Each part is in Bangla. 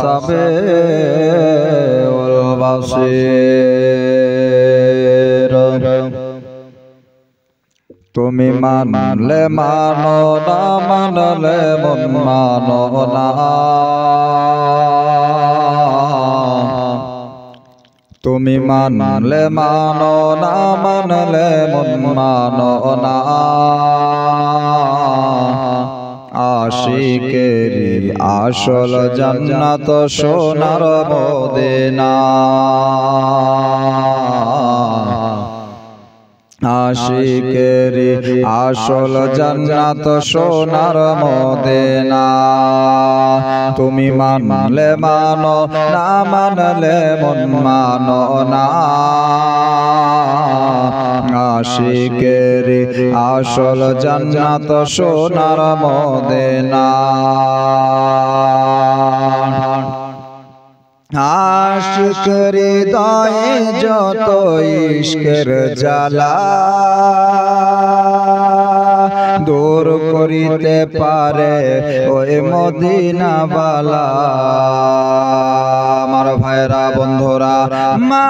সামিউল বাসীর। তুমি মানলে মানো না মানলে মন মানো না, তুমি মানলে মানো না মানলে মন মানো না, আশিকেরি আসল জান্নাত সোনার মদিনা, আশিকেরি আসল জান্নাত সোনার মদিনা। তুমি মানলে মানো না মানলে মন মানো না, আশিকেরি আসল জান্নাত সোনার মদিনা। আশিক হৃদয়ে যত ইশকের জ্বালা দূর করিতে পারে ওই মদিনা বালা। আমার ভাইরা বন্ধুরা মা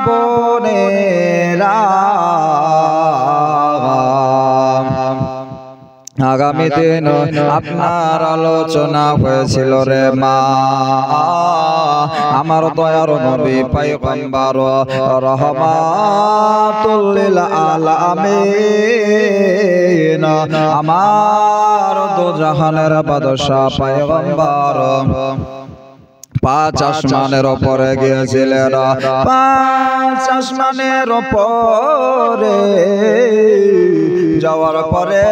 বোনেরা, আগামী দিন আপনার আলোচনা হয়েছিল রে মা, আমার দয়ার নবী পয়গম্বর রহমাতুল লিল আলামিন, আমার দো জাহানের বাদশা পয়গম্বর পাঁচ আসমানের উপরে গিয়েছিলেন, পাঁচ আসমানের উপরে যাওয়ার পরে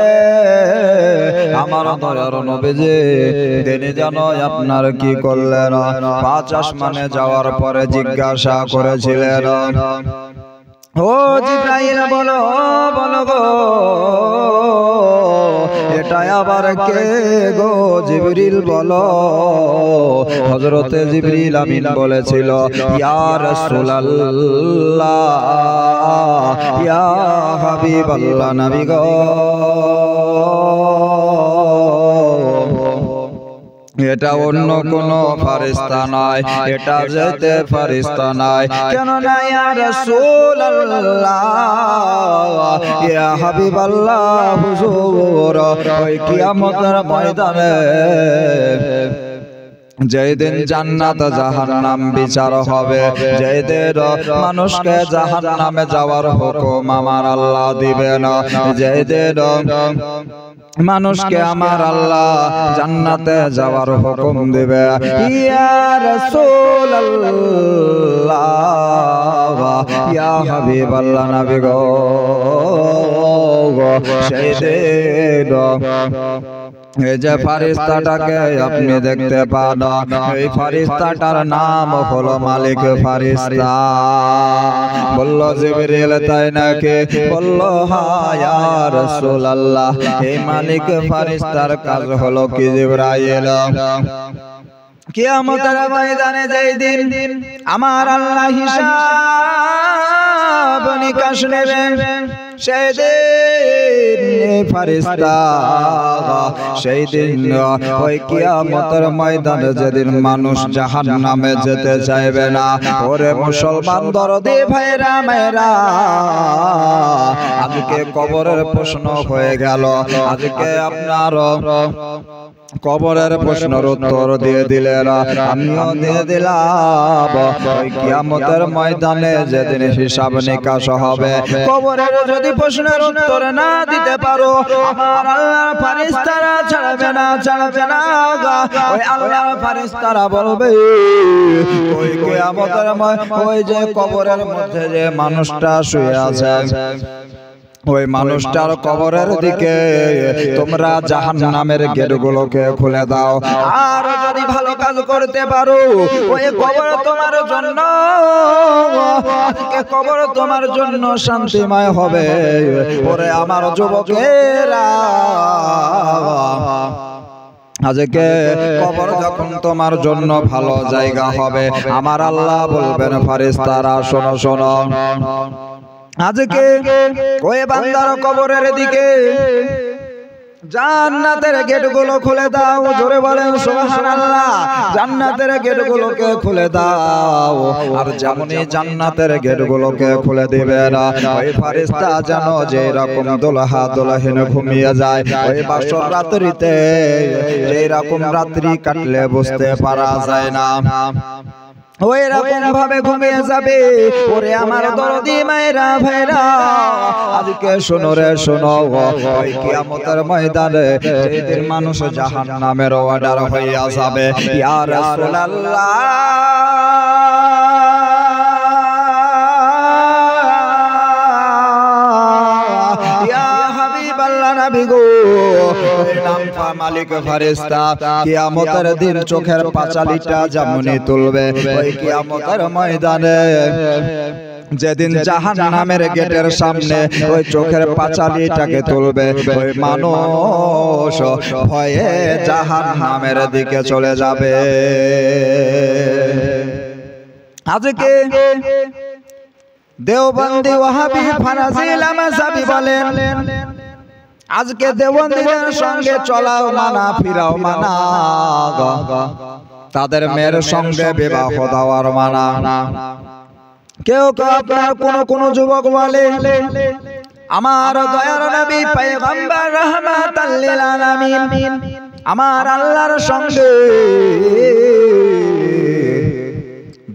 আমার দয়ার নবীজি তিনি যেন আপনার কি করলেন, পাঁচ আসমানে যাওয়ার পরে জিজ্ঞাসা করেছিলেন, ও জিবরাইল বলো বলো গো এটা আবার কে গো জিবরিল বলো। হযরতে জিবরিল আমিন বলেছিল, ইয়া রাসূলুল্লাহ ইয়া হাবিবাল্লাহ নবী গো, এটা অন্য কোন ফেরেশতা নয়, এটা যেতে ফেরেশতা নয়। কেন না ইয়া রাসূলুল্লাহ ইয়া হাবিবাল্লাহ হুজুর, ওই কিয়ামতের ময়দানে যেদিন জান্নাত জাহান্নাম বিচার হবে, যেদিন মানুষকে জাহান্নামে যাওয়ার হুকুম আমার আল্লাহ দিবেন, যেদিন মানুষকে আমার আল্লাহ জান্নাতে যাওয়ার হুকুম দিবে, ইয়া রাসূলুল্লাহ ইয়া হাবিবাল্লাহ নবী গো, সেই দিন এই যে ফারিস্তাটাকে আপনি দেখতে পান, এই ফারিস্তাটার নাম হলো মালিক ফারিস্তা। বলল জিবরিল তাই নাকি? বলল হ্যাঁ ইয়া রাসূলুল্লাহ, এই মালিক ফারিস্তার কাজ হলো কি জিবরাইল, কিয়ামতের ময়দানে যেই দিন আমার আল্লাহ হিসাব নিকাশ নেবেন, সেই দিন ফারিস্তা, সেই দিন ওই কিয়ামতের ময়দানে যেদিন মানুষ জাহান্নামে যেতে চাইবে না, ওরে মুসলমান দরদি ভাইরা মেয়েরা, আজকে কবরের প্রশ্ন হয়ে গেল, আজকে আপনার কবরের প্রশ্নের উত্তর দিয়ে দিলেন, আমিও দিয়ে দিলাম। ওই কিয়ামতের ময়দানে যেদিন হিসাব নিকাশ হবে, কবরের যদি প্রশ্নের উত্তর না দিতে পারো, আমার আল্লাহর ফেরেশতারা ছাড়বে না, ছাড়বে না। ওই আল্লাহর ফেরেশতারা বলবে, ওই কিয়ামতের ওই যে কবরের মধ্যে যে মানুষটা শুয়ে আছে, ওই মানুষটার কবরের দিকে তোমরা জাহান্নামের গেটগুলোকে খুলে দাও, আর যদি ভালো কাজ করতে পারো ওই কবর তোমার জন্য, আজকে কবর তোমার জন্য শান্তিময় হবে। ওরে আমার যুবকেরা, আজকে কবর যখন তোমার জন্য ভালো জায়গা হবে, আমার আল্লাহ বলবেন ফেরেশতারা শোনো শোনো, আজকে ওই বান্দার কবরের দিকে জান্নাতের গেটগুলো খুলে দাও, জোরে বলেন সুবহানাল্লাহ। জান্নাতের গেটগুলোকে খুলে দাও। আর যেমনই জান্নাতের গেটগুলোকে খুলে দিবে না, ওই ফেরেশতা যেন যে রকম দুলহা দুলহিন ঘুমিয়ে যায়, ওই বাসর রাত্রিতে যে রকম রাত্রি কাটলে বুঝতে পারা যায় না, ওই রকম ভাবে ঘুমিয়ে যাবে। ওরে আমার দরদি মায়েরা ভাইরা, আজকে শোনো রে শোনো, ওই কিয়ামতের ময়দানে যেদিন মানুষ জাহান্নামের অর্ডার হইয়া যাবে, ইয়া রাসূলুল্লাহ মালিক ফেরেশতা কিয়ামতের দিন চোখের পাঁচালিটা যেমনি তুলবে, ওই কিয়ামতের ময়দানে যেদিন জাহান্নামের গেটের সামনে ওই চোখের পাঁচালিটাকে তুলবে, ওই মানুষ ভয়ে জাহান্নামের দিকে চলে যাবে। আজকে দেওবন্দি ওয়াহাবি ফারাজি লামাযাবি বলেন, আজকে দেওবন্দিদের সঙ্গে চলাও মানা, ফিরাও মানা, তাদের মেয়ের সঙ্গে বিবাহ দেওয়ার মানা। কেউ কেউ আপনার কোন যুবক বলে, আমার দয়ার নবী পয়গম্বর রাহমাতাল লিল আলামিন আমার আল্লাহর সঙ্গে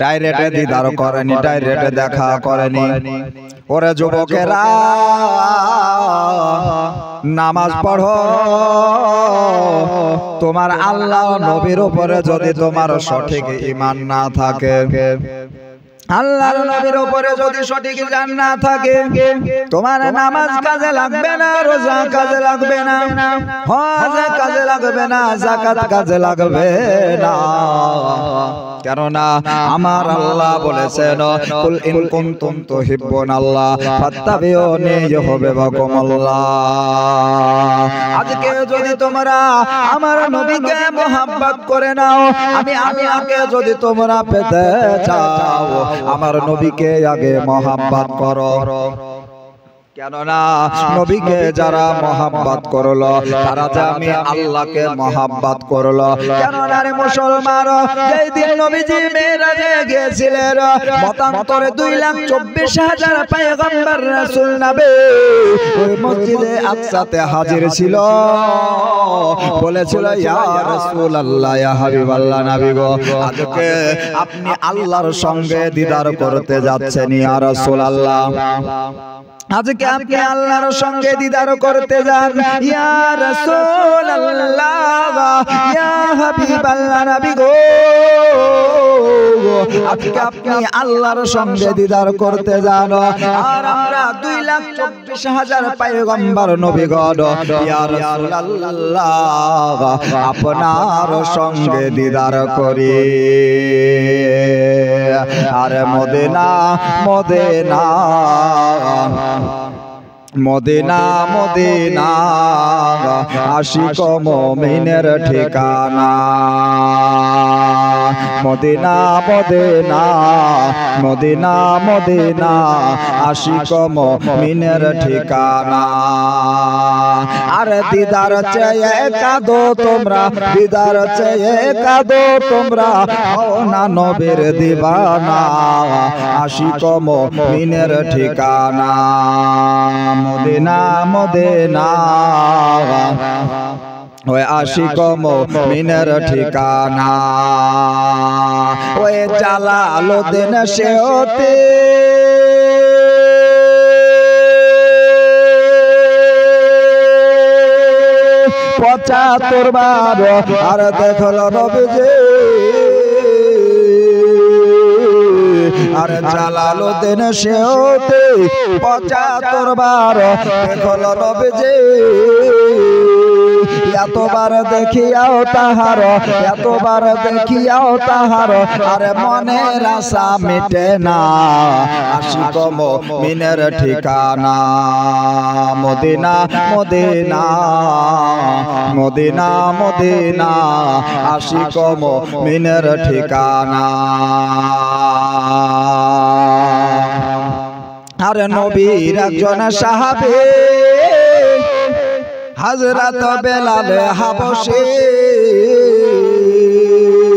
ডাইরেক্ট দিদার করেনি, ডাইরেক্ট দেখা করেনি। ওরে যুবকেরা, নামাজ পড়ো। তোমার আল্লাহ নবীর উপরে যদি তোমার সঠিক ঈমান না থাকে, আল্লাহর নবীর উপরে যদি সঠিক ঈমান না থাকে, তোমার নামাজ কাজে লাগবে না, রোজা কাজে লাগবে না, হজ কাজে লাগবে না, যাকাত কাজে লাগবে না। কেননা আমার আল্লাহ বলেছেন, কুল ইন কুনতুম তুহিব্বুনাল্লাহ ফাত্তাবিউনি ইউহিব্বুকুমুল্লাহ। আজকে যদি তোমরা আমার নবীকে মোহাব্বত করে নাও, আমি আল্লাহকে যদি তোমরা পেতে চাও, আমার নবীকে আগে মোহাব্বত করো। কেননা নবীকে যারা মোহাব্বত করলো, তারা যে আমি আল্লাহকে মোহাব্বত করলো। কেননা রে মুসলমান, যেই দিন নবীজি মেরাজে গিয়েছিলেন, মতান্তরে 2,24,000 পয়গম্বর রাসূল নবী ওই মসজিদে আকসাতে হাজির ছিল। বলেছিল, ইয়া রাসূলুল্লাহ, ইয়া হাবিবাল্লাহ, নবী গো, আজকে আপনি আল্লাহর সঙ্গে দিদার করতে যাচ্ছেন, ইয়া রাসূলুল্লাহ, আজকে আপনি আল্লাহর সঙ্গে দিদার করতে যান, ইয়া রাসূলুল্লাহ, ইয়া হাবিবাল্লাহ, নবী গো, আজকে আপনি আল্লাহর সঙ্গে দিদার করতে যান। আর আমরা 2,24,000 পয়গম্বর নবীগণ, ইয়া রাসূলুল্লাহ, আপনার সঙ্গে দিদার করি। আর মদিনা মদিনা মদিনা মদিনা আশিক মুমিনের ঠিকানা। মদিনা মদিনা মদিনা মদিনা আশিক মুমিনের ঠিকানা। আর দিদার চেয়ে কাঁদো তোমরা, দিদার চেয়ে কাঁদো তোমরা, হও না নবীর দিবানা, আশিক মুমিনের ঠিকানা। মদিনা মদিনা ওই আশিক মুমিনের ঠিকানা। ওই জালালউদ্দিন সেওতি পঁচাত্তর বার আর দেখলো নবীজি। আর জালালউদ্দিন সেওতি 75 বার দেখলো নবীজি। এতবার দেখিয়াও তাহার, এতবার দেখিয়াও তাহার, আর মনের আশা মিটে না, আশিক মুমিনের ঠিকানা। মদিনা মদিনা মদিনা মদিনা আশিক মুমিনের ঠিকানা। আর নবীর একজন সাহাবী হযরত বেলাল হাবশী